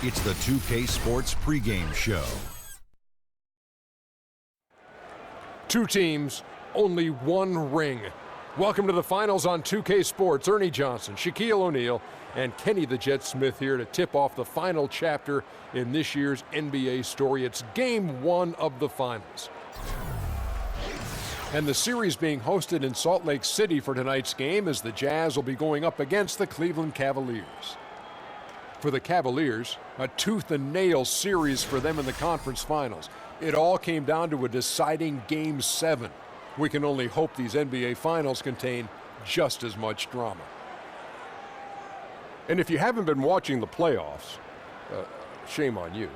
It's the 2K Sports pregame show. Two teams, only one ring. Welcome to the finals on 2K Sports. Ernie Johnson, Shaquille O'Neal, and Kenny the Jet Smith here to tip off the final chapter in this year's NBA story. It's Game 1 of the finals. And the series being hosted in Salt Lake City for tonight's game as the Jazz will be going up against the Cleveland Cavaliers. For the Cavaliers, a tooth-and-nail series for them in the conference finals. It all came down to a deciding Game 7. We can only hope these NBA finals contain just as much drama. And if you haven't been watching the playoffs, shame on you.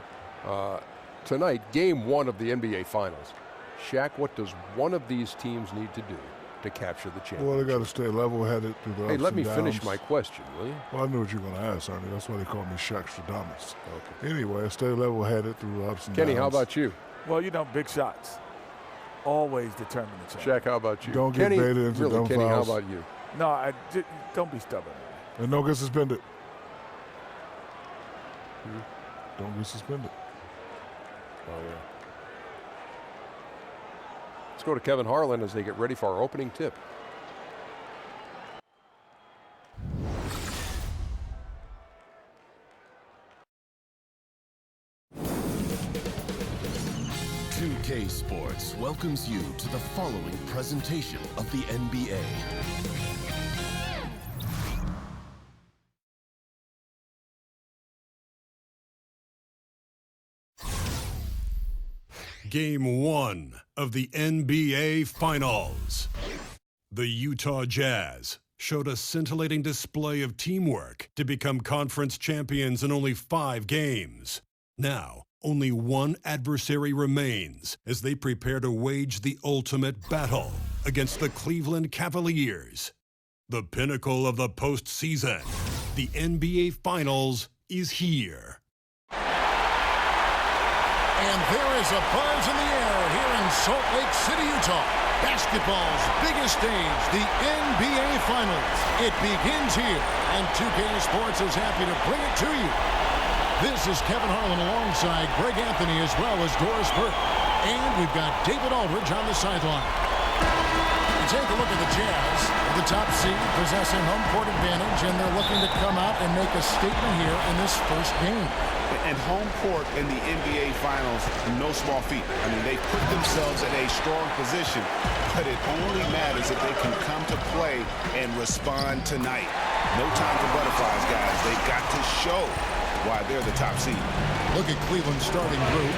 Tonight, Game 1 of the NBA finals. Shaq, what does one of these teams need to do to capture the championship? Well, they got to stay level-headed through the ups Hey, let me and finish downs. my question, will you? Well, I knew what you were going to ask, Ernie. That's why they call me Shaqstradamus. Okay. Anyway, stay level-headed through the ups and Kenny, downs. how about you? Well, you know, big shots always determine the champion. Shaq, how about you? Don't get Kenny, baited into really, dumb Kenny, fouls. how about you? No, don't be stubborn. And don't get suspended. Don't get suspended. Oh, yeah. Let's go to Kevin Harlan as they get ready for our opening tip. K Sports welcomes you to the following presentation of the NBA. Game 1 of the NBA Finals. The Utah Jazz showed a scintillating display of teamwork to become conference champions in only 5 games. Now, only one adversary remains as they prepare to wage the ultimate battle against the Cleveland Cavaliers. The pinnacle of the postseason, the NBA Finals, is here. And there is a buzz in the air here in Salt Lake City, Utah. Basketball's biggest stage, the NBA Finals. It begins here, and 2K Sports is happy to bring it to you. This is Kevin Harlan alongside Greg Anthony as well as Doris Burke. And we've got David Aldridge on the sideline. You take a look at the Jazz, the top seed, possessing home court advantage, and they're looking to come out and make a statement here in this first game. And home court in the NBA Finals, no small feat. I mean, they put themselves in a strong position, but it only matters if they can come to play and respond tonight. No time for butterflies, guys. They've got to show why they're the top seed. Look at Cleveland's starting group.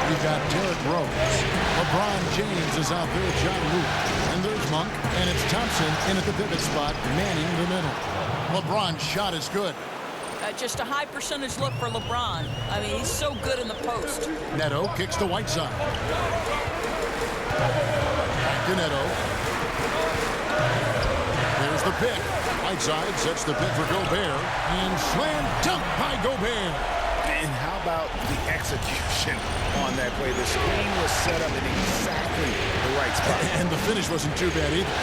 We've got Derrick Rose. LeBron James is out there, John Luke. And there's Monk, and it's Thompson in at the pivot spot, manning the middle. LeBron's shot is good. Just a high percentage look for LeBron. I mean, he's so good in the post. Neto kicks to Whiteside. Back to Neto. There's the pick. Whiteside sets the pick for Gobert. And slam dunk by Gobert. And how about the execution on that play? The screen was set up in exactly the right spot. And the finish wasn't too bad either.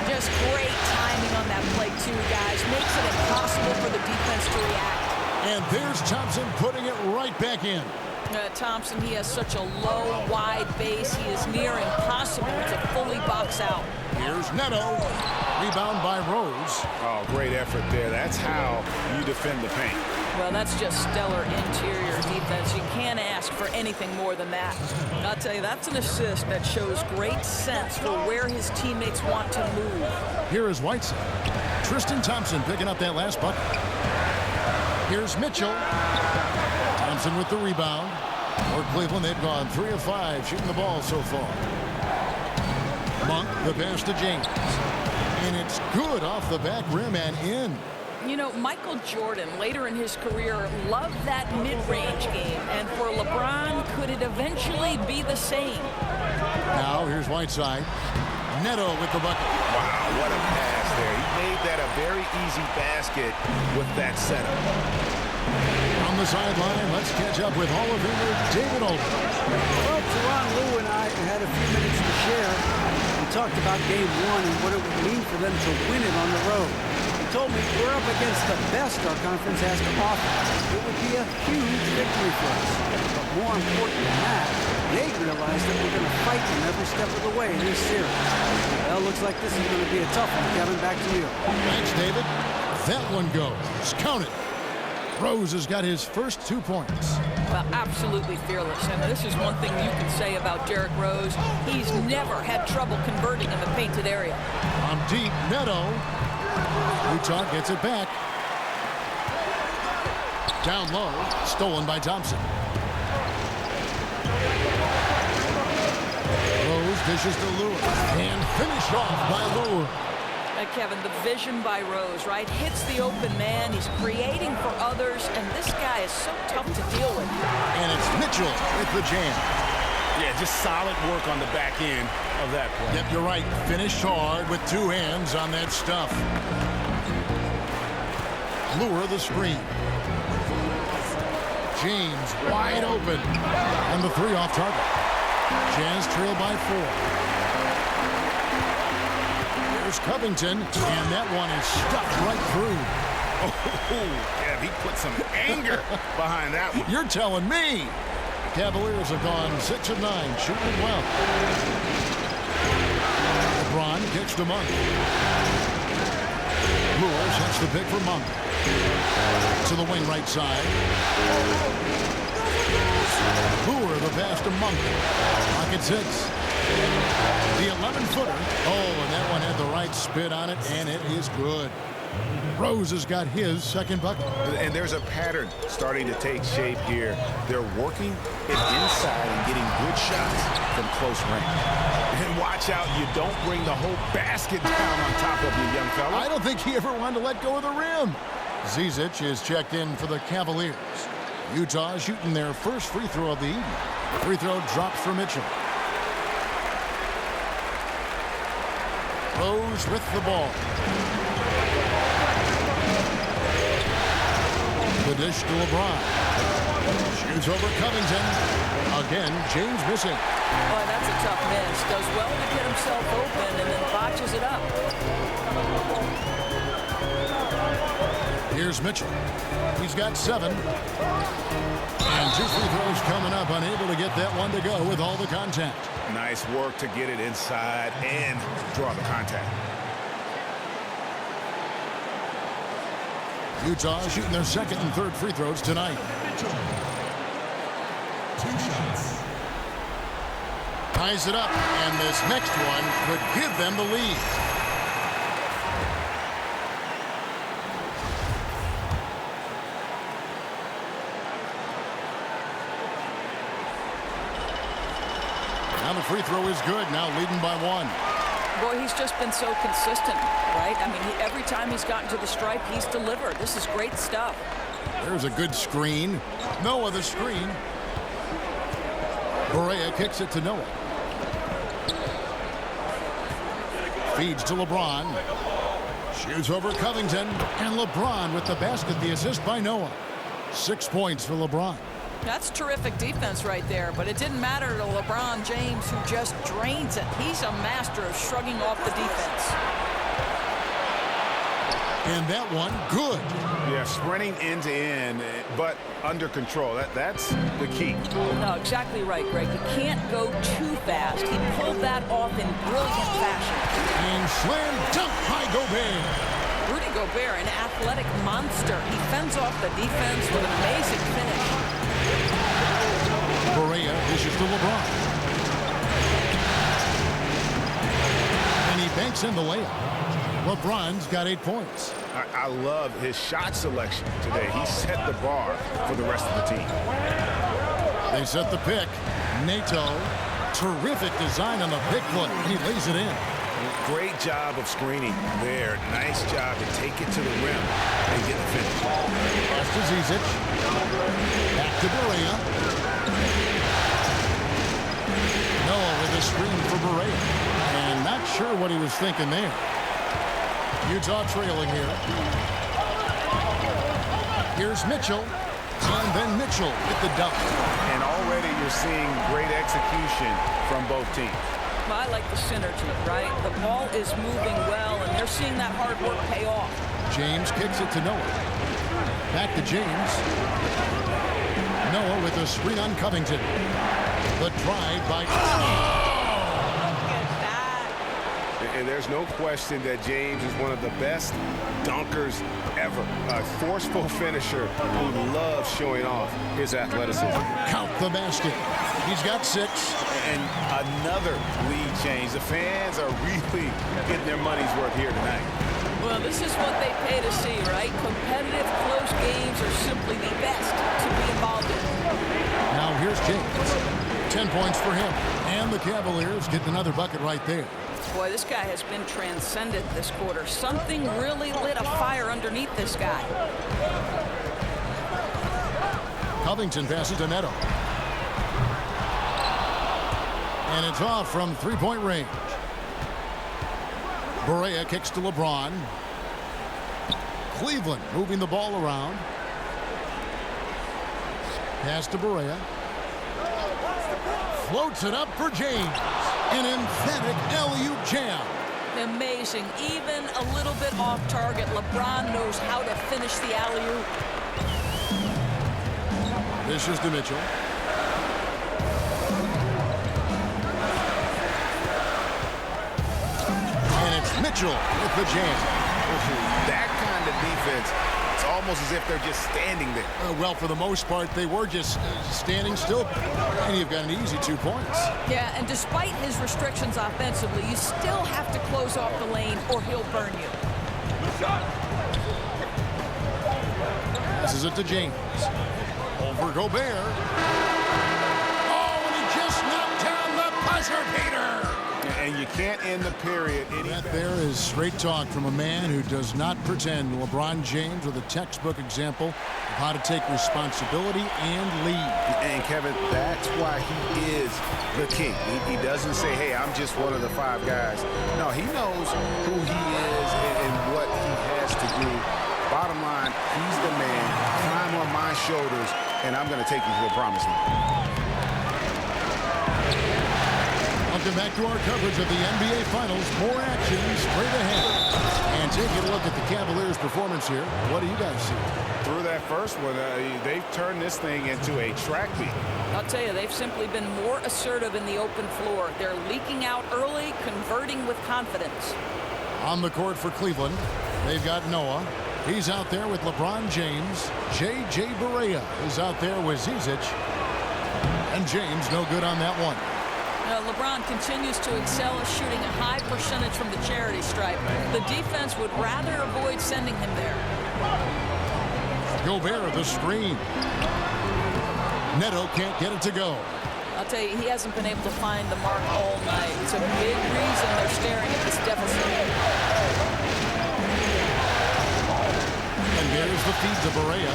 Just great timing on that play, too, guys. Makes it impossible for the defense to react. And there's Thompson putting it right back in. Thompson, he has such a low, wide base. He is near impossible to fully box out. Here's Neto. Rebound by Rose. Oh, great effort there. That's how you defend the paint. Well, that's just stellar interior defense. You can't ask for anything more than that. I'll tell you, that's an assist that shows great sense for where his teammates want to move. Here is Whiteside. Tristan Thompson picking up that last bucket. Here's Mitchell. Thompson with the rebound. For Cleveland, they've gone 3 of 5 shooting the ball so far. Monk, the pass to James. And it's good off the back rim and in. You know, Michael Jordan, later in his career, loved that mid-range game. And for LeBron, could it eventually be the same? Now, here's Whiteside. Neto with the bucket. Wow, what a pass there. He made that a very easy basket with that setup. On the sideline, let's catch up with Hall of Famer David Aldridge. Well, Teron, Lou, and I had a few minutes to share. We talked about Game 1 and what it would mean for them to win it on the road. We told me we're up against the best our conference has to offer. It would be a huge victory for us. But more important than that, they realize that we're going to fight them every step of the way in this series. Well, looks like this is going to be a tough one. Kevin, back to you. Thanks, David. That one goes. Count it. Rose has got his first 2 points. Well, absolutely fearless. And this is one thing you can say about Derrick Rose. He's never had trouble converting in the painted area. On deep, Neto. Utah gets it back. Down low, stolen by Thompson. Rose dishes to Lewis. And finished off by Lewis. Kevin, the vision by Rose, right? Hits the open man. He's creating for others, and this guy is so tough to deal with. And it's Mitchell with the jam. Yeah, just solid work on the back end of that play. Yep, you're right. Finished hard with 2 hands on that stuff. Lure the screen. James wide open. And the 3 off target. Jazz trail by 4. Covington, and that one is stuffed right through. Oh, yeah, he put some anger behind that one. You're telling me. Cavaliers have gone 6 of 9, shooting well. LeBron kicks to Monk. Lewis hits the pick for Monk. To the wing right side. Lure the pass to Monk. Monk at 6. The 11-footer. Oh, and that one had the right spit on it, and it is good. Rose has got his second bucket. And there's a pattern starting to take shape here. They're working it inside and getting good shots from close range. And watch out, you don't bring the whole basket down on top of you, young fella. I don't think he ever wanted to let go of the rim. Zizic is checked in for the Cavaliers. Utah shooting their first free throw of the evening. Free throw drops for Mitchell. Rose with the ball. The dish to LeBron. Shoots over Covington. Again, James missing. Boy, that's a tough miss. Does well to get himself open and then botches it up. Here's Mitchell. He's got 7. And 2 free throws coming up. Unable to get that one to go with all the contact. Nice work to get it inside and draw the contact. Utah shooting their second and third free throws tonight. 2 shots. Ties it up, and this next one could give them the lead. Now the free throw is good, now leading by 1. Boy, he's just been so consistent, right? I mean, every time he's gotten to the stripe, he's delivered. This is great stuff. There's a good screen. Noah the screen. Correa kicks it to Noah. Feeds to LeBron. Shoots over Covington. And LeBron with the basket, the assist by Noah. 6 points for LeBron. That's terrific defense right there, but it didn't matter to LeBron James, who just drains it. He's a master of shrugging off the defense. And that one, good. Yeah, sprinting end to end, but under control. That's the key. No, exactly right, Greg. You can't go too fast. He pulled that off in brilliant fashion. And slam dunk by Gobert. Rudy Gobert, an athletic monster. He fends off the defense with an amazing finish. Correa dishes to LeBron. And he banks in the layup. LeBron's got 8 points. I love his shot selection today. He set the bar for the rest of the team. They set the pick. Nato, terrific design on the pick play. He lays it in. Great job of screening there. Nice job to take it to the rim and get the finish. Pass to Zizic. Back to Correa. Noah with a screen for Correa. And not sure what he was thinking there. Utah trailing here. Here's Mitchell. And then Mitchell with the dunk. And already you're seeing great execution from both teams. Well, I like the synergy, right? The ball is moving well, and they're seeing that hard work pay off. James kicks it to Noah. Back to James. Noah with a screen on Covington. The drive by... And there's no question that James is one of the best dunkers ever. A forceful finisher who loves showing off his athleticism. Count the basket. He's got 6. And another lead change. The fans are really getting their money's worth here tonight. Well, this is what they pay to see, right? Competitive, close games are simply the best to be involved in. Now here's James. 10 points for him. And the Cavaliers getting another bucket right there. Boy, this guy has been transcendent this quarter. Something really lit a fire underneath this guy. Covington passes to Neto. And it's off from three-point range. Barea kicks to LeBron. Cleveland moving the ball around. Pass to Barea. Floats it up for James. An emphatic alley-oop jam. Amazing. Even a little bit off target. LeBron knows how to finish the alley-oop. This is to Mitchell. And it's Mitchell with the jam. That kind of defense, it's almost as if they're just standing there. Well, for the most part, they were just standing still. And you've got an easy 2 points. Yeah, and despite his restrictions offensively, you still have to close off the lane or he'll burn you. This is it to James. Over Gobert. Oh, and he just knocked down the buzzer beater. And you can't end the period. That there is straight talk from a man who does not pretend. LeBron James with a textbook example of how to take responsibility and lead. And Kevin, that's why he is the king. He doesn't say, hey, I'm just one of the 5 guys. No, he knows who he is and what he has to do. Bottom line, he's the man. Climb on my shoulders, and I'm going to take you to the promised land. Welcome back to our coverage of the NBA Finals. More action straight ahead. And taking a look at the Cavaliers' performance here, what do you guys see? Through that first one, they've turned this thing into a track meet. I'll tell you, they've simply been more assertive in the open floor. They're leaking out early, converting with confidence. On the court for Cleveland, they've got Noah. He's out there with LeBron James. J.J. Barea is out there with Zizic. And James no good on that one. LeBron continues to excel at shooting a high percentage from the charity stripe. The defense would rather avoid sending him there. Gobert, the screen. Neto can't get it to go. I'll tell you, he hasn't been able to find the mark all night. It's a big reason they're staring at this deficit. And there's the feed to Barea.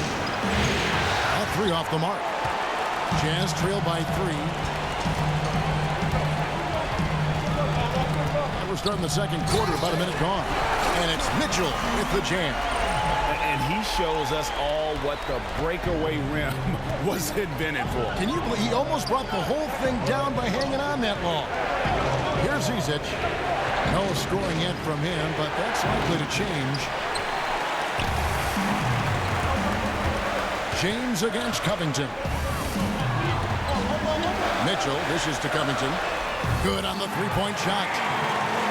That 3 off the mark. Jazz trail by 3. We're starting the second quarter, about a minute gone. And it's Mitchell with the jam. And he shows us all what the breakaway rim was invented for. Can you believe he almost brought the whole thing down by hanging on that long? Here's Zizic. No scoring yet from him, but that's likely to change. James against Covington. Mitchell, this is to Covington. Good on the three-point shot.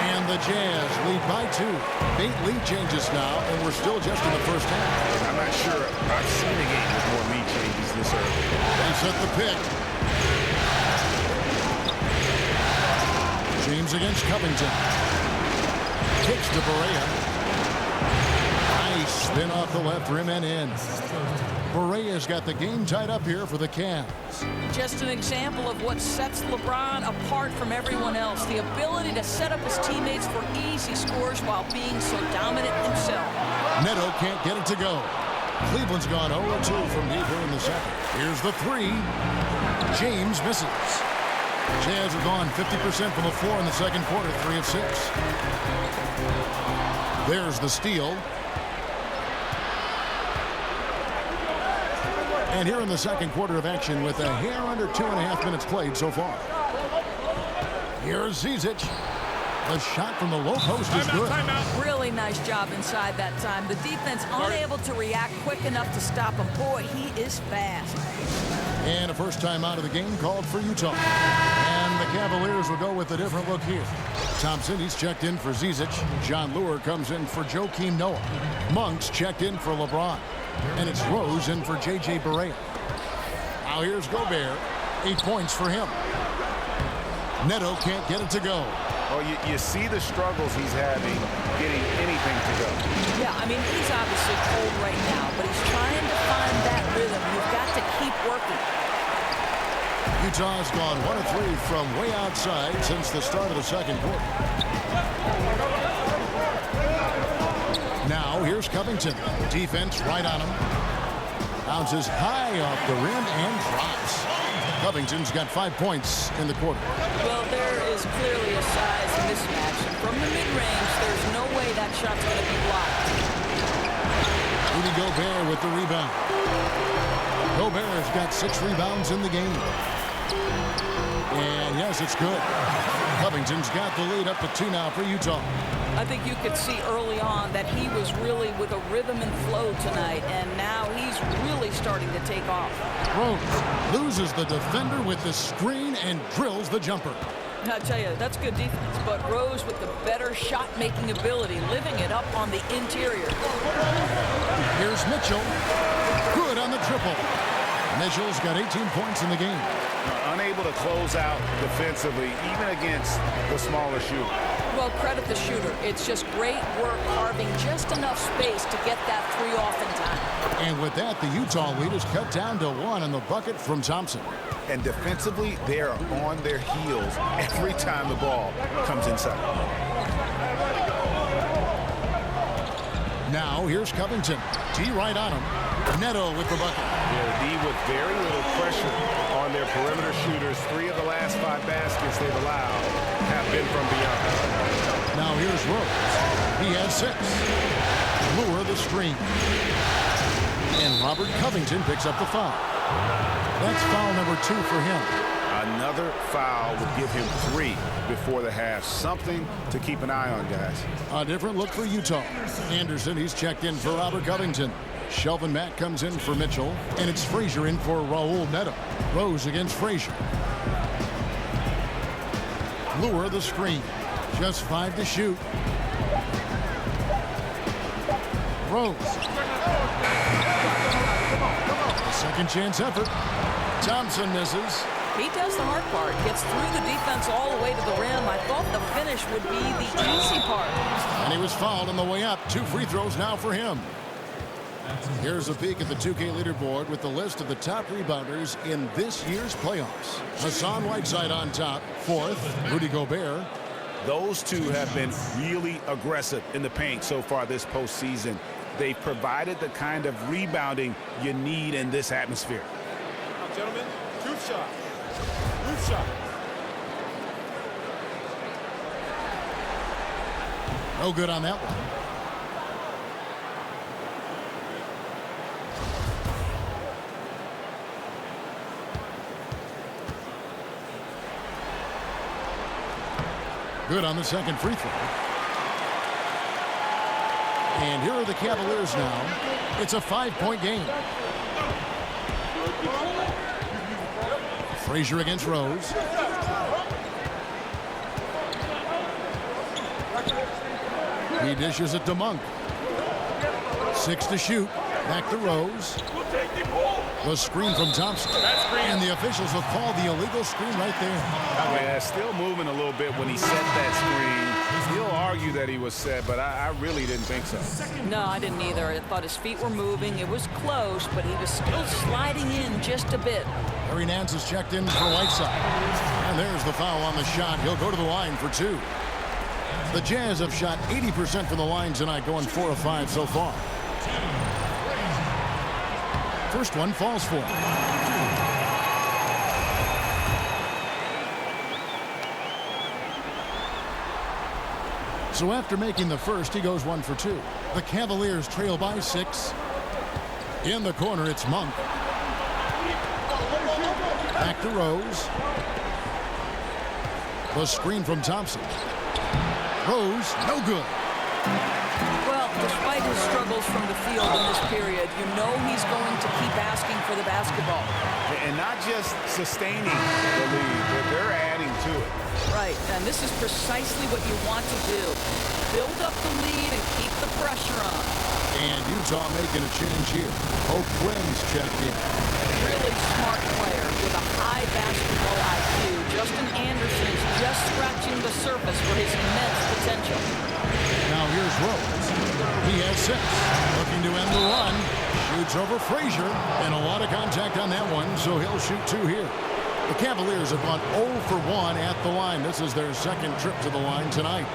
And the Jazz lead by 2. 8 lead changes now, and we're still just in the first half. I'm not sure I've seen a game with more lead changes this early. They set the pick. James against Covington. Kicks to Barea. Nice spin off the left rim and in. Barea's got the game tied up here for the Cavs. Just an example of what sets LeBron apart from everyone else. The ability to set up his teammates for easy scores while being so dominant himself. Neto can't get it to go. Cleveland's gone 0-2 from deep here in the second. Here's the 3. James misses. Jazz have gone 50% from the floor in the second quarter, 3 of 6. There's the steal. And here in the second quarter of action with a hair under 2.5 minutes played so far. Here's Zizic. The shot from the low post is good. Really nice job inside that time. The defense unable to react quick enough to stop him. Boy, he is fast. And a first time out of the game called for Utah. And the Cavaliers will go with a different look here. Thompson, he's checked in for Zizic. John Lure comes in for Joakim Noah. Monk's checked in for LeBron. And it's Rose in for J.J. Barea. Now here's Gobert. 8 points for him. Neto can't get it to go. Well, you see the struggles he's having getting anything to go. Yeah, I mean, he's obviously cold right now, but he's trying to find that rhythm. You've got to keep working. Utah's gone 1 of 3 from way outside since the start of the second quarter. Now here's Covington. Defense right on him. Bounces high off the rim and drops. Covington's got 5 points in the quarter. Well, there is clearly a size mismatch. And from the mid-range, there's no way that shot's going to be blocked. Rudy Gobert with the rebound. Gobert's got 6 rebounds in the game. And yes, it's good. Covington's got the lead up to 2 now for Utah. I think you could see early on that he was really with a rhythm and flow tonight, and now he's really starting to take off. Rose loses the defender with the screen and drills the jumper. I tell you, that's good defense, but Rose with the better shot-making ability, living it up on the interior. Here's Mitchell. Good on the triple. Mitchell's got 18 points in the game. Unable to close out defensively, even against the smaller shooter. Well, credit the shooter. It's just great work carving just enough space to get that 3 off in time. And with that, the Utah lead is cut down to 1 on the bucket from Thompson. And defensively, they are on their heels every time the ball comes inside. Now, here's Covington. D right on him. Neto with the bucket. Yeah, D with very little pressure on their perimeter shooters. 3 of the last 5 baskets they've allowed have been from beyond. Now here's Rose. He has 6. Lure the screen. And Robert Covington picks up the foul. That's foul number 2 for him. Another foul would give him 3 before the half. Something to keep an eye on, guys. A different look for Utah. Anderson, he's checked in for Robert Covington. Shelvin Mack comes in for Mitchell. And it's Frazier in for Raul Neto. Rose against Frazier. Lure the screen. Just 5 to shoot. Rose. A second chance effort. Thompson misses. He does the hard part, gets through the defense all the way to the rim. I thought the finish would be the easy part. And he was fouled on the way up. 2 free throws now for him. Here's a peek at the 2K leaderboard with the list of the top rebounders in this year's playoffs. Hassan Whiteside on top, 4th. Rudy Gobert. Those 2 have been really aggressive in the paint so far this postseason. They've provided the kind of rebounding you need in this atmosphere. Now, gentlemen, truth shot. Truth shot. No good on that one. Good on the second free throw. And here are the Cavaliers now. It's a 5-point game. Frazier against Rose. He dishes it to Monk. 6 to shoot. Back to Rose. The screen from Thompson. And the officials will call the illegal screen right there. Yeah, still moving a little bit when he set that screen. He'll argue that he was set, but I really didn't think so. No, I didn't either. I thought his feet were moving. It was close, but he was still sliding in just a bit. Harry Nance is checked in for Whiteside. And there's the foul on the shot. He'll go to the line for 2. The Jazz have shot 80% from the line tonight, going 4 of 5 so far. First one falls for him. So after making the first, he goes 1 for 2. The Cavaliers trail by 6. In the corner, it's Monk. Back to Rose. The screen from Thompson. Rose, no good. Well, despite his struggles from the field in this period, you know he's going to keep asking for the basketball. And not just sustaining the lead, but they're adding to it. Right, and this is precisely what you want to do. Build up the lead and keep the pressure on. And Utah making a change here. Quinn's checked in. Really smart player with a high basketball IQ. Justin Anderson's just scratching the surface for his immense potential. Now here's Rose. He has 6. Looking to end the run. Shoots over Frazier. And a lot of contact on that one, so he'll shoot 2 here. The Cavaliers have gone 0 for 1 at the line. This is their second trip to the line tonight.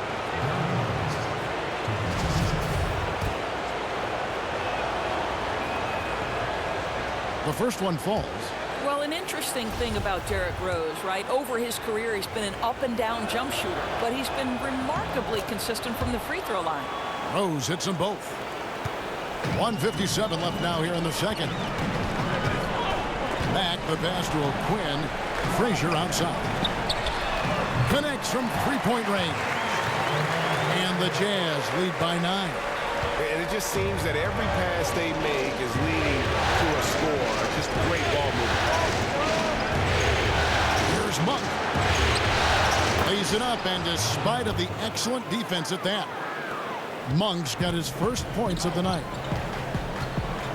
The first one falls. Well, an interesting thing about Derrick Rose, right? Over his career, he's been an up-and-down jump shooter, but he's been remarkably consistent from the free throw line. Rose hits them both. 1:57 left now here in the second. Back the pass to Quinn. Frazier outside. Connects from three-point range. And the Jazz lead by 9. And it just seems that every pass they make is leading to a score. Just great ball movement. Here's Monk. Lays it up, and despite of the excellent defense at that, Monk's got his first points of the night.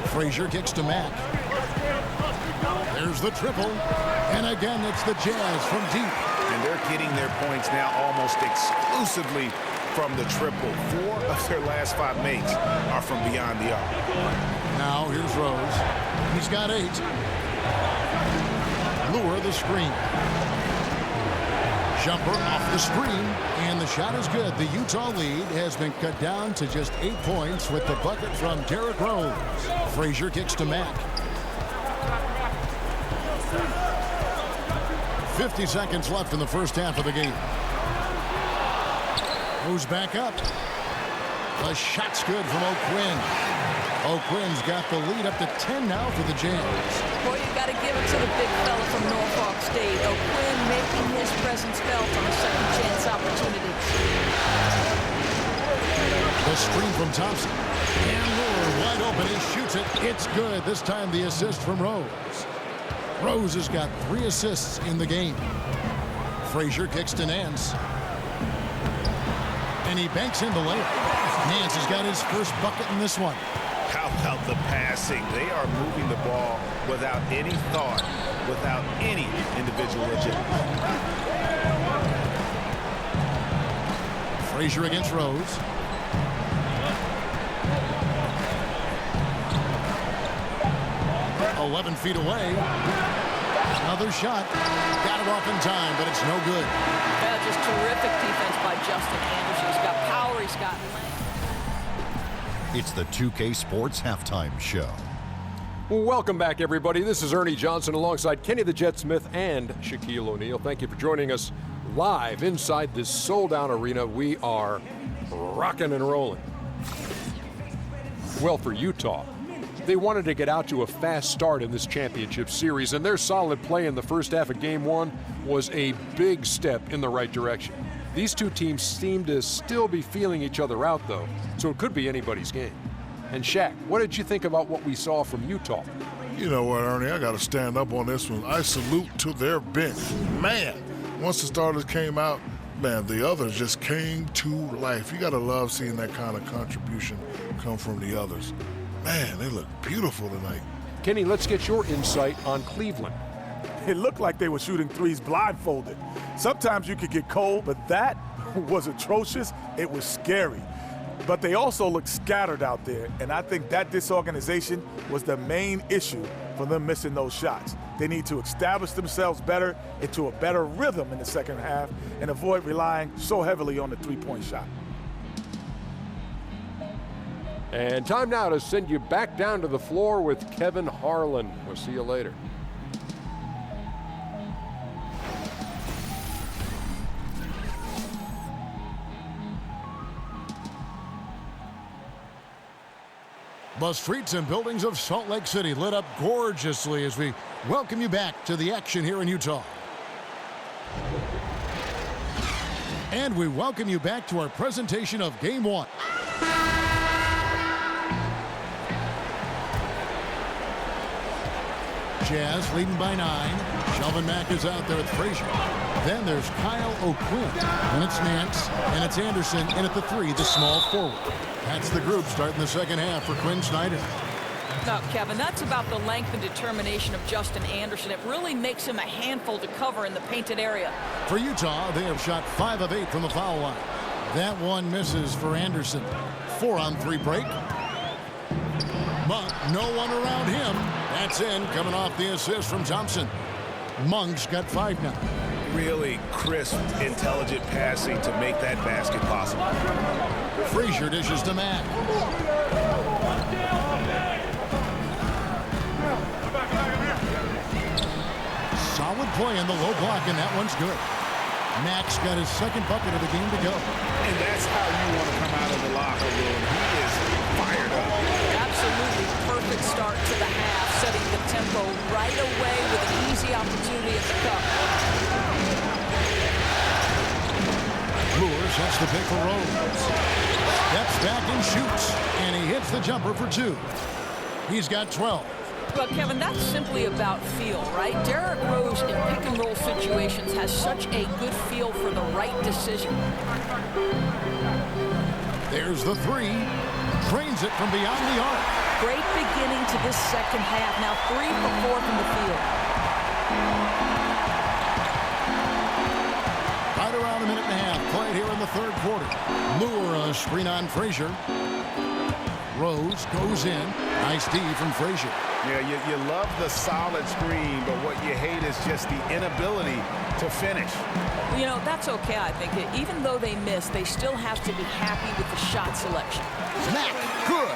Frazier kicks to Mack. There's the triple. And again, it's the Jazz from deep. And they're getting their points now almost exclusively from the triple. 4 of their last 5 makes are from beyond the arc. Now here's Rose. He's got 8. Lure the screen. Jumper off the screen, and the shot is good. The Utah lead has been cut down to just 8 points with the bucket from Derrick Rose. Frazier kicks to Mack. 50 seconds left in the first half of the game. Moves back up. The shot's good from O'Quinn. O'Quinn's got the lead up to 10 now for the Jazz. Boy, you got to give it to the big fella from Norfolk State. O'Quinn making his presence felt on a second chance opportunity. The screen from Thompson. And Lure wide open. He shoots it. It's good. This time the assist from Rose. Rose has got 3 assists in the game. Frazier kicks to Nance. And he banks in the layup. Nance has got his first bucket in this one. How about the passing? They are moving the ball without any thought, without any individual agility. Frazier against Rose. "11 feet away. Another shot. Got it off in time, but it's no good. Yeah, just terrific defense by Justin Anderson. He's got power, he's got length. It's the 2K Sports Halftime Show. Welcome back, everybody. This is Ernie Johnson alongside Kenny the Jet Smith and Shaquille O'Neal. Thank you for joining us live inside this sold-out arena. We are rocking and rolling. Well, for Utah, they wanted to get out to a fast start in this championship series, and their solid play in the first half of Game 1 was a big step in the right direction. These two teams seem to still be feeling each other out, though, so it could be anybody's game. And Shaq, what did you think about what we saw from Utah? You know what, Ernie, I got to stand up on this one. I salute to their bench. Man, once the starters came out, man, the others just came to life. You got to love seeing that kind of contribution come from the others. Man, they look beautiful tonight. Kenny, let's get your insight on Cleveland. It looked like they were shooting threes blindfolded. Sometimes you could get cold, but that was atrocious. It was scary. But they also looked scattered out there, and I think that disorganization was the main issue for them missing those shots. They need to establish themselves better into a better rhythm in the second half and avoid relying so heavily on the three-point shot. And time now to send you back down to the floor with Kevin Harlan. We'll see you later. The streets and buildings of Salt Lake City lit up gorgeously as we welcome you back to the action here in Utah. And we welcome you back to our presentation of Game 1. Jazz leading by 9. Shelvin Mack is out there with Frazier. Then there's Kyle O'Quinn. And it's Nance. And it's Anderson in at the 3, the small forward. That's the group starting the second half for Quinn Snyder. Now, Kevin, that's about the length and determination of Justin Anderson. It really makes him a handful to cover in the painted area. For Utah, they have shot 5 of 8 from the foul line. That one misses for Anderson. 4-on-3 break. Monk, no one around him. That's in, coming off the assist from Thompson. Monk's got 5 now. Really crisp, intelligent passing to make that basket possible. Frazier dishes to Mack. Solid play in the low block, and that one's good. Mack's got his second bucket of the game to go. And that's how you want to come out of the locker room. He is fired up. Absolutely perfect start to the half, setting the tempo right away with an easy opportunity at the cup. Lure sets the pick for Rose. Steps back and shoots, and he hits the jumper for 2. He's got 12. Well, Kevin, that's simply about feel, right? Derrick Rose in pick-and-roll situations has such a good feel for the right decision. There's the 3. Drains it from beyond the arc. Great beginning to this second half. Now 3 for 4 from the field. Right around a minute and a half played here in the third quarter. Lure a screen on Frazier. Rose goes in. Nice D from Frazier. Yeah, you love the solid screen, but what you hate is just the inability to finish. You know, that's okay, I think. Even though they missed, they still have to be happy with the shot selection. Mack, good.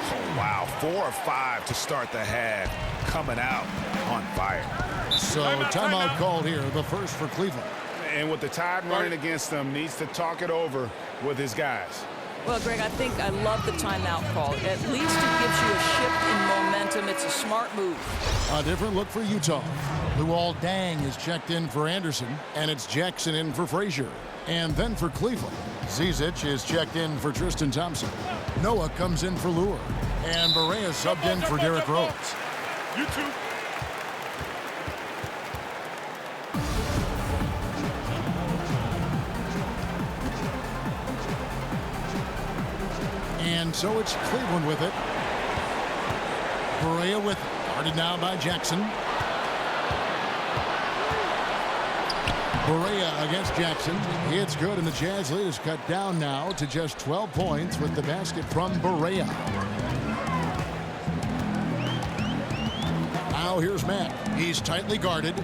Oh, wow, 4 of 5 to start the half. Coming out on fire. So timeout called here, the first for Cleveland. And with the tide running against them, needs to talk it over with his guys. Well, Greg, I think I love the timeout call. At least it gives you a shift in momentum. It's a smart move. A different look for Utah. Luol Deng is checked in for Anderson, and it's Jackson in for Frazier. And then for Cleveland, Zizic is checked in for Tristan Thompson. Noah comes in for Lure, and Barea subbed in for Derrick Rose. You too. And so it's Cleveland with it. Barea with it. Guarded now by Jackson. Barea against Jackson. It's good, and the Jazz lead is cut down now to just 12 points with the basket from Barea. Now here's Mack. He's tightly guarded.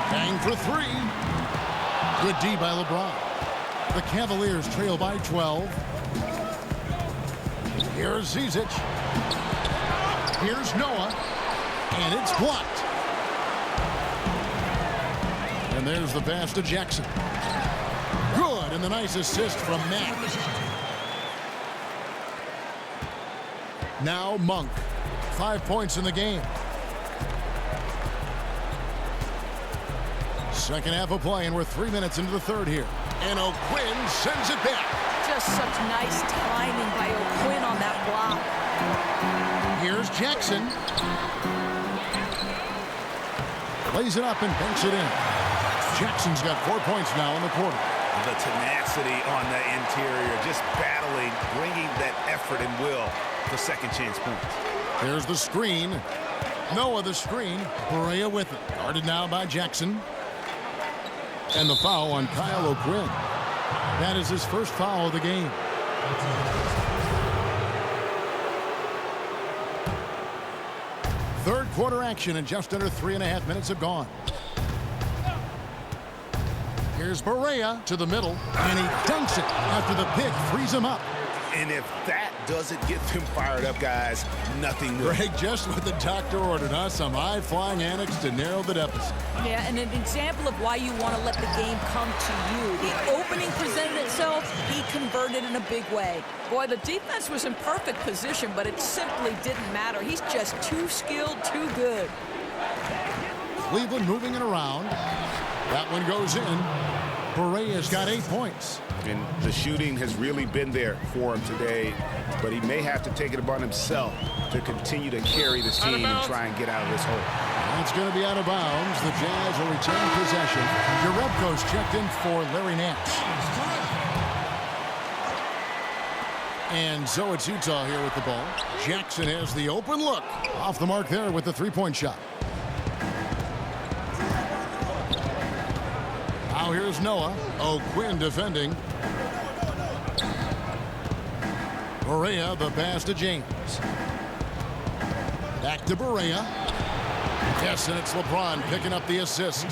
Bang for 3. Good D by LeBron. The Cavaliers trail by 12. Here's Zizic. Here's Noah. And it's blocked. And there's the pass to Jackson. Good, and the nice assist from Mack. Now Monk. 5 points in the game. Second half of play, and we're 3 minutes into the third here. And O'Quinn sends it back. Just such nice timing by O'Quinn on that block. Here's Jackson. Lays it up and banks it in. Jackson's got 4 points now in the quarter. The tenacity on the interior, just battling, bringing that effort and will to second chance points. There's the screen. Noah the screen. Barea with it. Guarded now by Jackson. And the foul on Kyle O'Quinn. That is his first foul of the game. Third quarter action, and just under 3.5 minutes have gone. Here's Barea to the middle, and he dunks it after the pick frees him up. And if that doesn't get them fired up, guys, nothing will. Greg, just what the doctor ordered, huh? Some high-flying antics to narrow the deficit. Yeah, and an example of why you want to let the game come to you. The opening presented itself, he converted in a big way. Boy, the defense was in perfect position, but it simply didn't matter. He's just too skilled, too good. Cleveland moving it around. That one goes in. Berea's got 8 points. And the shooting has really been there for him today, but he may have to take it upon himself to continue to carry this team and try and get out of this hole. That's going to be out of bounds. The Jazz will retain possession. Jerebko's checked in for Larry Nance. And so it's Utah here with the ball. Jackson has the open look. Off the mark there with the three-point shot. Now here's Noah. O'Quinn defending. Berea, the pass to James. Back to Berea. Yes, and it's LeBron picking up the assist.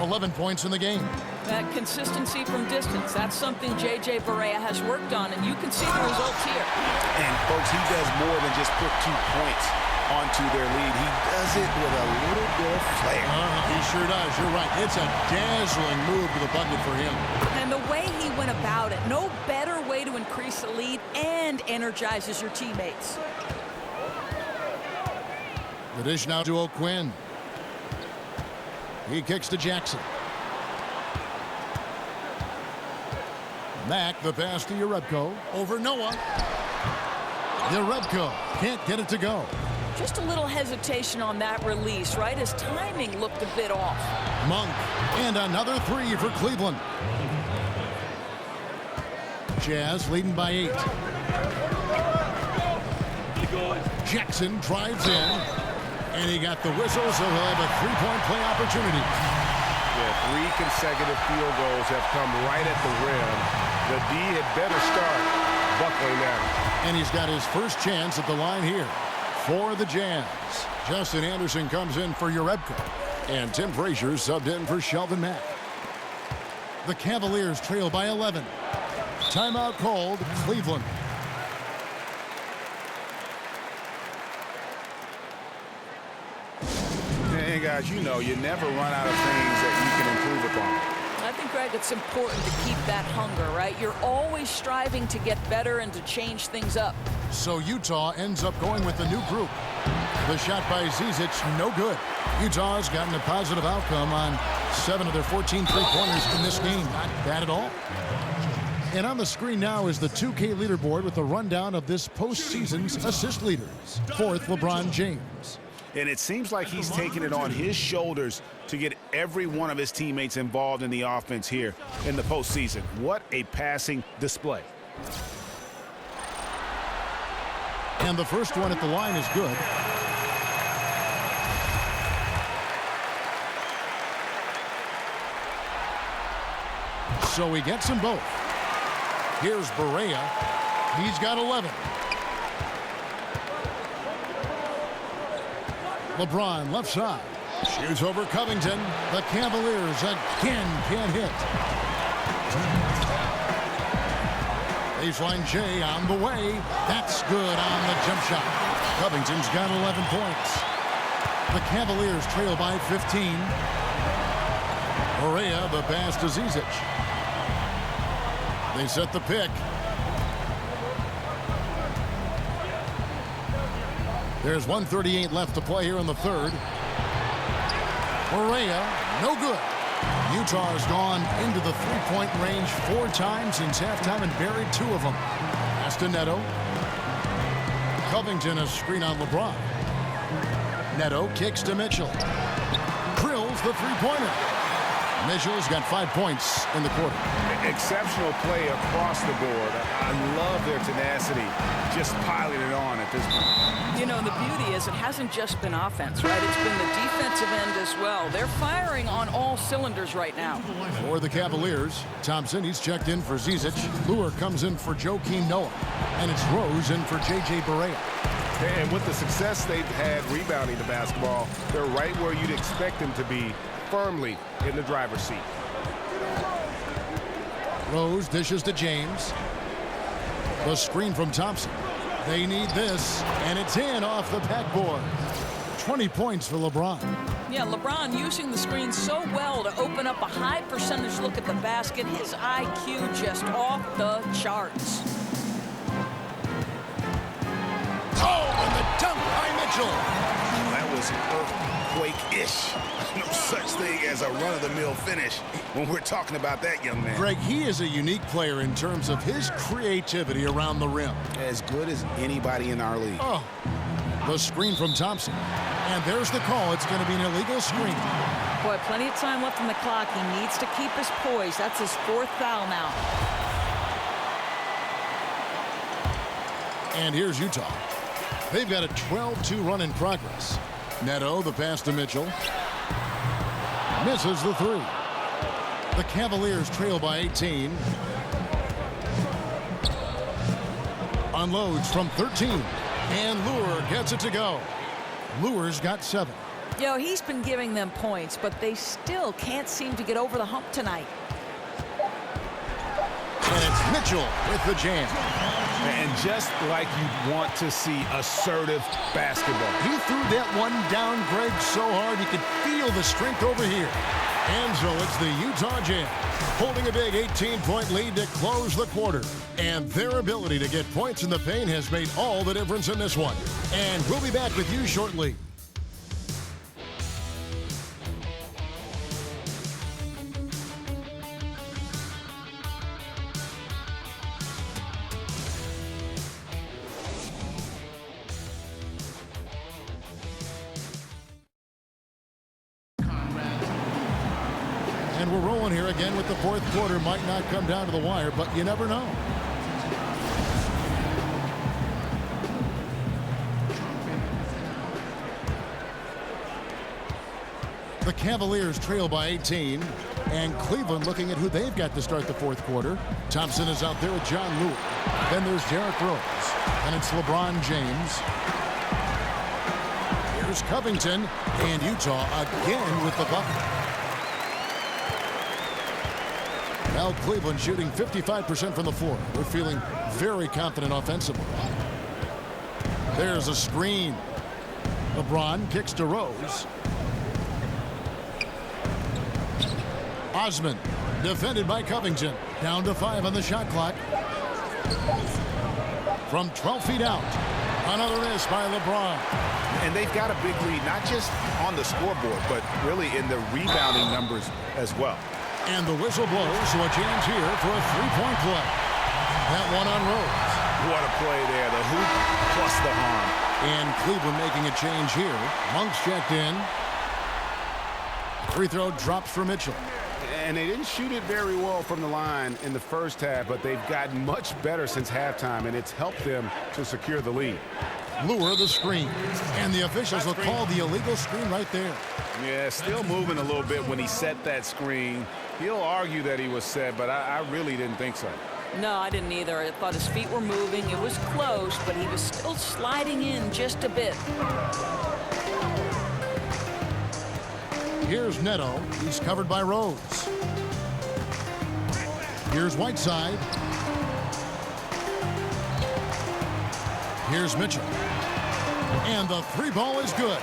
11 points in the game. That consistency from distance, that's something J.J. Barea has worked on, and you can see the results here. And, folks, he does more than just put 2 points onto their lead. He does it with a little bit of flair. He sure does. You're right. It's a dazzling move to the bucket for him. And the way he went about it, no better way to increase the lead and energizes your teammates. The dish now to O'Quinn. He kicks to Jackson. Mack, the pass to Jerebko. Over Noah. Jerebko can't get it to go. Just a little hesitation on that release, right? His timing looked a bit off. Monk, and another 3 for Cleveland. Jazz leading by 8. Jackson drives in, and he got the whistle, so he'll have a 3-point play opportunity. Yeah, 3 consecutive field goals have come right at the rim. The D had better start buckling now. And he's got his first chance at the line here for the Jazz. Justin Anderson comes in for Jerebko. And Tim Frazier subbed in for Shelvin Mack. The Cavaliers trail by 11. Timeout called, Cleveland. And guys, you know, you never run out of things that you can improve upon. I think, Greg, it's important to keep that hunger, right? You're always striving to get better and to change things up. So Utah ends up going with the new group. The shot by Zizic, no good. Utah's gotten a positive outcome on 7 of their 14 three-pointers in this game. Not bad at all. And on the screen now is the 2K leaderboard with a rundown of this postseason's assist leaders. 4th, LeBron James. And it seems like he's taking it on his shoulders to get every one of his teammates involved in the offense here in the postseason. What a passing display. And the first one at the line is good. So he gets them both. Here's Berea. He's got 11. LeBron left side. Shoots over Covington. The Cavaliers again can't hit. Baseline J on the way. That's good on the jump shot. Covington's got 11 points. The Cavaliers trail by 15. Berea, the pass to Zizic. They set the pick. There's 1:38 left to play here in the third. Berea, no good. Utah has gone into the three-point range 4 times since halftime and buried 2 of them. Pass to Neto. Covington, a screen on LeBron. Neto kicks to Mitchell. Drills the three-pointer. Mitchell's got 5 points in the quarter. Exceptional play across the board. I love their tenacity, just piling it on at this point. You know, the beauty is it hasn't just been offense, right? It's been the defensive end as well. They're firing on all cylinders right now. For the Cavaliers, Thompson, he's checked in for Zizic. Luer comes in for Joakim Noah. And it's Rose in for J.J. Barea. And with the success they've had rebounding the basketball, they're right where you'd expect them to be, firmly in the driver's seat. Rose dishes to James. The screen from Thompson. They need this, and it's in off the backboard. 20 points for LeBron. Yeah, LeBron using the screen so well to open up a high percentage look at the basket. His IQ just off the charts. Oh, and the dunk by Mitchell. That was earthquake-ish. No such thing as a run-of-the-mill finish when we're talking about that young man. Greg, he is a unique player in terms of his creativity around the rim. As good as anybody in our league. Oh, the screen from Thompson. And there's the call. It's going to be an illegal screen. Boy, plenty of time left on the clock. He needs to keep his poise. That's his 4th foul now. And here's Utah. They've got a 12-2 run in progress. Neto, the pass to Mitchell. Misses the 3. The Cavaliers trail by 18. Unloads from 13. And Lure gets it to go. Lure's got 7. You know, he's been giving them points, but they still can't seem to get over the hump tonight. And it's Mitchell with the jam. And just like you'd want to see assertive basketball. He threw that one down, Greg, so hard you could feel the strength over here. And so it's the Utah Jazz holding a big 18-point lead to close the quarter. And their ability to get points in the paint has made all the difference in this one. And we'll be back with you shortly. And we're rolling here again with the 4th quarter. Might not come down to the wire, but you never know. The Cavaliers trail by 18. And Cleveland looking at who they've got to start the 4th quarter. Thompson is out there with John Lewis. Then there's Derrick Rose. And it's LeBron James. Here's Covington. And Utah again with the bucket. Now Cleveland shooting 55% from the floor. We're feeling very confident offensively. There's a screen. LeBron kicks to Rose. Osman defended by Covington. Down to 5 on the shot clock. From 12 feet out. Another miss by LeBron. And they've got a big lead, not just on the scoreboard, but really in the rebounding numbers as well. And the whistle blows, so a chance here for a 3-point play. That one on Rose. What a play there, the hoop plus the harm. And Cleveland making a change here. Monk's checked in. Free throw drops for Mitchell. And they didn't shoot it very well from the line in the first half, but they've gotten much better since halftime, and it's helped them to secure the lead. Lure the screen. And the officials will call the illegal screen right there. Yeah, still moving a little bit when he set that screen. He'll argue that he was set, but I really didn't think so. No, I didn't either. I thought his feet were moving. It was close, but he was still sliding in just a bit. Here's Neto. He's covered by Rose. Here's Whiteside. Here's Mitchell. And the 3-ball is good.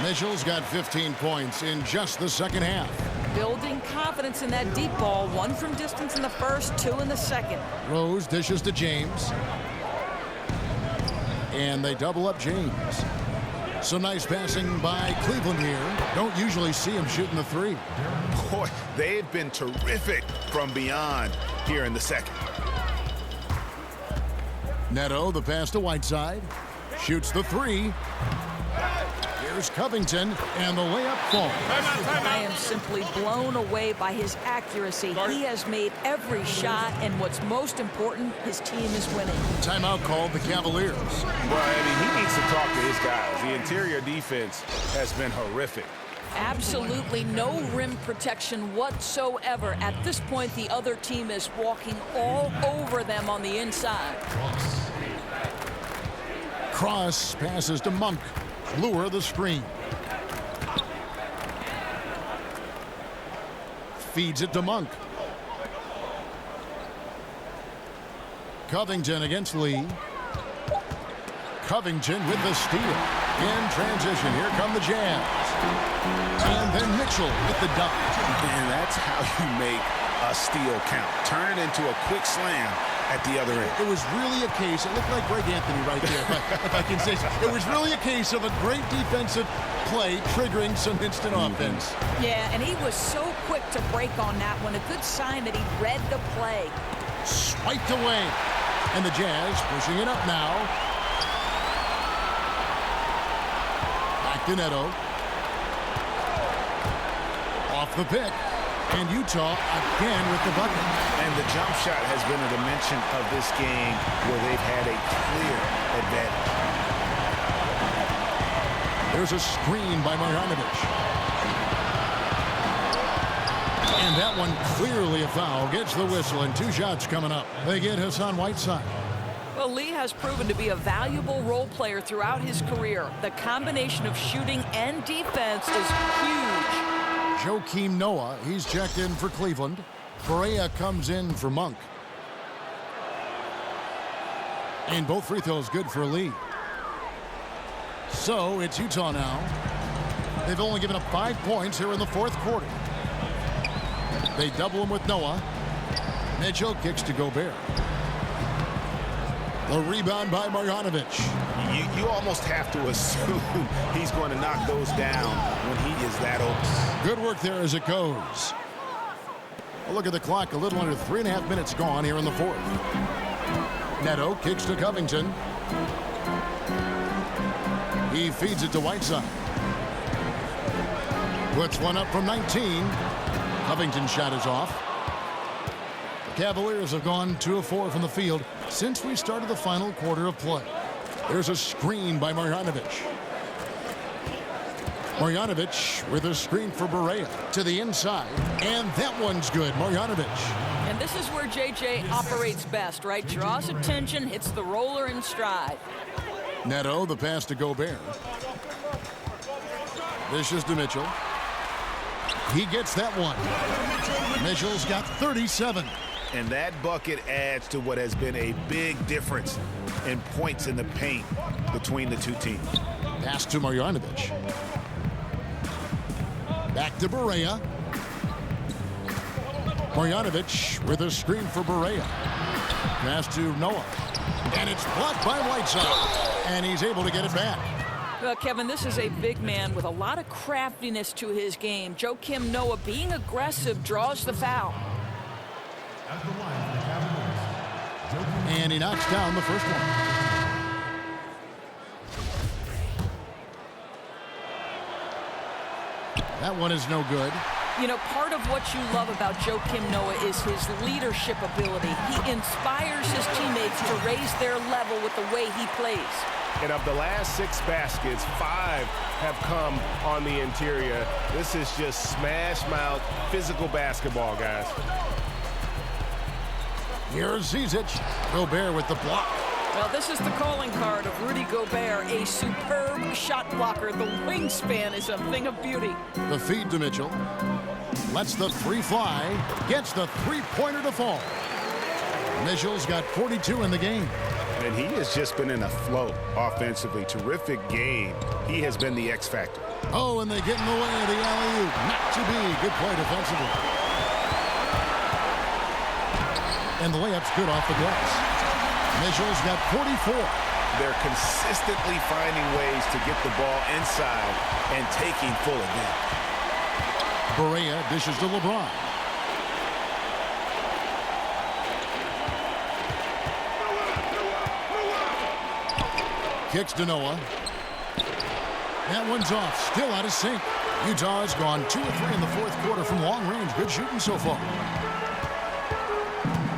Mitchell's got 15 points in just the second half. Building confidence in that deep ball. 1 from distance in the first, 2 in the second. Rose dishes to James. And they double up James. Some nice passing by Cleveland here. Don't usually see him shooting the 3. Boy, they've been terrific from beyond here in the second. Neto, the pass to Whiteside. Shoots the 3. Here's Covington, and the layup falls. I am simply blown away by his accuracy. He has made every shot, and what's most important, his team is winning. Timeout called the Cavaliers. Well, I mean, he needs to talk to his guys. The interior defense has been horrific. Absolutely no rim protection whatsoever. At this point, the other team is walking all over them on the inside. Cross passes to Monk. Lure the screen. Feeds it to Monk. Covington against Lee. Covington with the steal. In transition, here come the Jazz. And then Mitchell with the dunk. And that's how you make a steal count. Turn it into a quick slam at the other end. It was really a case, it looked like Greg Anthony right there, if I can say so. It was really a case of a great defensive play triggering some instant offense. Yeah, and he was so quick to break on that one. A good sign that he read the play. Swiped away. And the Jazz pushing it up now. Back to Neto. Off the pick. And Utah again with the bucket. And the jump shot has been a dimension of this game where they've had a clear advantage. There's a screen by Marjanovic. And that one clearly a foul. Gets the whistle, and 2 shots coming up. They get Hassan Whiteside. Well, Lee has proven to be a valuable role player throughout his career. The combination of shooting and defense is huge. Joakim Noah, he's checked in for Cleveland. Correa comes in for Monk. And both free throws good for Lee. So it's Utah now. They've only given up 5 points here in the 4th quarter. They double him with Noah. Mitchell kicks to Gobert. The rebound by Marjanovic. You almost have to assume he's going to knock those down when he is that open. Good work there as it goes. A look at the clock. A little under 3.5 minutes gone here in the 4th. Neto kicks to Covington. He feeds it to Whiteside. Puts one up from 19. Covington's shot is off. The Cavaliers have gone 2 of 4 from the field since we started the final quarter of play. There's a screen by Marjanovic. Marjanovic with a screen for Barea to the inside. And that one's good. Marjanovic. And this is where JJ operates best, right? Draws attention, hits the roller in stride. Neto, the pass to Gobert. This is to Mitchell. He gets that one. Mitchell's got 37. And that bucket adds to what has been a big difference in points in the paint between the two teams. Pass to Marjanovic. Back to Barea. Marjanovic with a screen for Barea. Pass to Noah. And it's blocked by Whiteside. And he's able to get it back. Well, Kevin, this is a big man with a lot of craftiness to his game. Joakim Noah, being aggressive, draws the foul. And he knocks down the first one. That one is no good. You know, part of what you love about Joakim Noah is his leadership ability. He inspires his teammates to raise their level with the way he plays. And of the last 6 baskets, 5 have come on the interior. This is just smash mouth physical basketball, guys. Here's Zizic. Gobert with the block. Well, this is the calling card of Rudy Gobert, a superb shot blocker. The wingspan is a thing of beauty. The feed to Mitchell. Lets the 3 fly. Gets the 3-pointer to fall. Mitchell's got 42 in the game. And he has just been in a flow offensively. Terrific game. He has been the X factor. Oh, and they get in the way of the alley-oop. Not to be. Good play defensively. And the layup's good off the glass. Mitchell's got 44. They're consistently finding ways to get the ball inside and taking full advantage. Barea dishes to LeBron. Kicks to Noah. That one's off. Still out of sync. Utah's gone 2 of 3 in the 4th quarter from long range. Good shooting so far.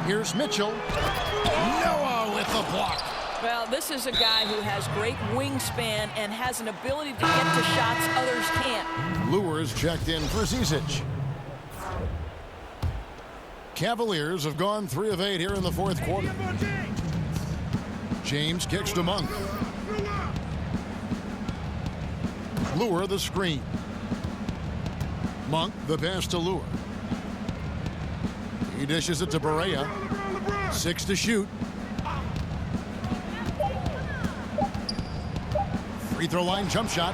Here's Mitchell. Noah with the block. Well, this is a guy who has great wingspan and has an ability to get to shots others can't. Lures checked in for Zizic. Cavaliers have gone 3 of 8 here in the 4th quarter. James kicks to Monk. Lure the screen. Monk the pass to Lure. He dishes it to Barea. 6 to shoot. Free throw line jump shot.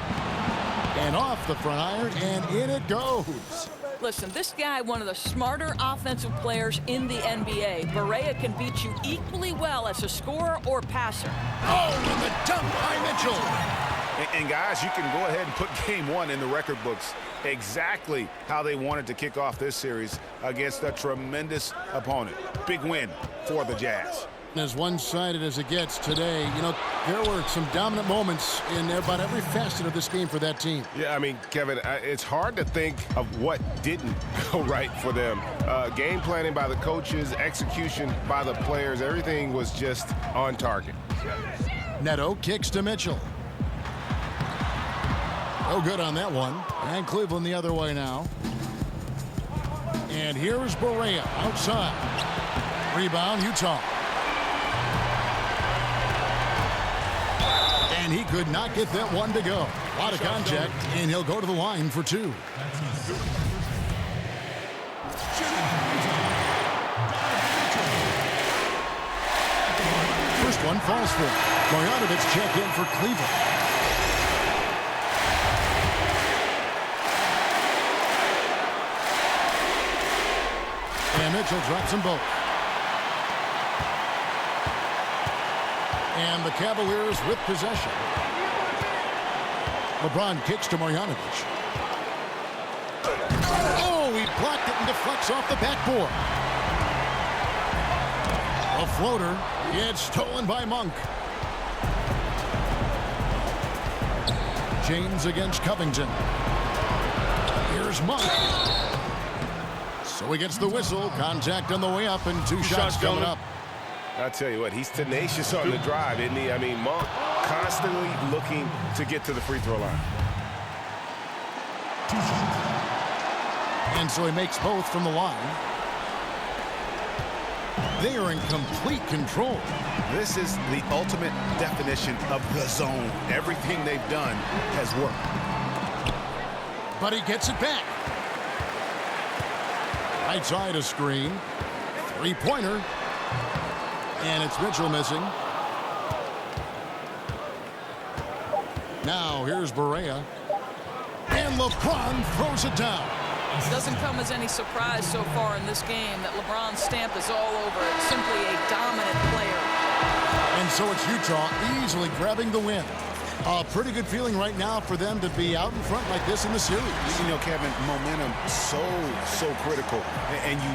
And off the front iron, and in it goes. Listen, this guy, one of the smarter offensive players in the NBA. Barea can beat you equally well as a scorer or passer. Oh, and the dunk by Mitchell. And guys, you can go ahead and put game one in the record books. Exactly how they wanted to kick off this series against a tremendous opponent. Big win for the Jazz. As one-sided as it gets today, you know, there were some dominant moments in about every facet of this game for that team. Yeah, I mean, Kevin, it's hard to think of what didn't go right for them. Game planning by the coaches, execution by the players, everything was just on target. Neto kicks to Mitchell. No good on that one. And Cleveland the other way now. And here is Barea outside. Rebound, Utah. And he could not get that one to go. A lot of contact, and he'll go to the line for two. First one falls for Marjanovic check in for Cleveland. And Mitchell drops them both. And the Cavaliers with possession. LeBron kicks to Marjanovic. Oh, he blocked it and deflects off the backboard. A floater gets stolen by Monk. James against Covington. Here's Monk. So he gets the whistle. Contact on the way up, and two shots coming up. I'll tell you what, he's tenacious on the drive, isn't he? I mean, Monk constantly looking to get to the free throw line. And so he makes both from the line. They are in complete control. This is the ultimate definition of the zone. Everything they've done has worked. But he gets it back. Right side a screen. Three-pointer. And it's Mitchell missing. Now here's Barea. And LeBron throws it down. It doesn't come as any surprise so far in this game that LeBron's stamp is all over it. Simply a dominant player. And so it's Utah easily grabbing the win. A pretty good feeling right now for them to be out in front like this in the series. You know, Kevin, momentum so critical. And you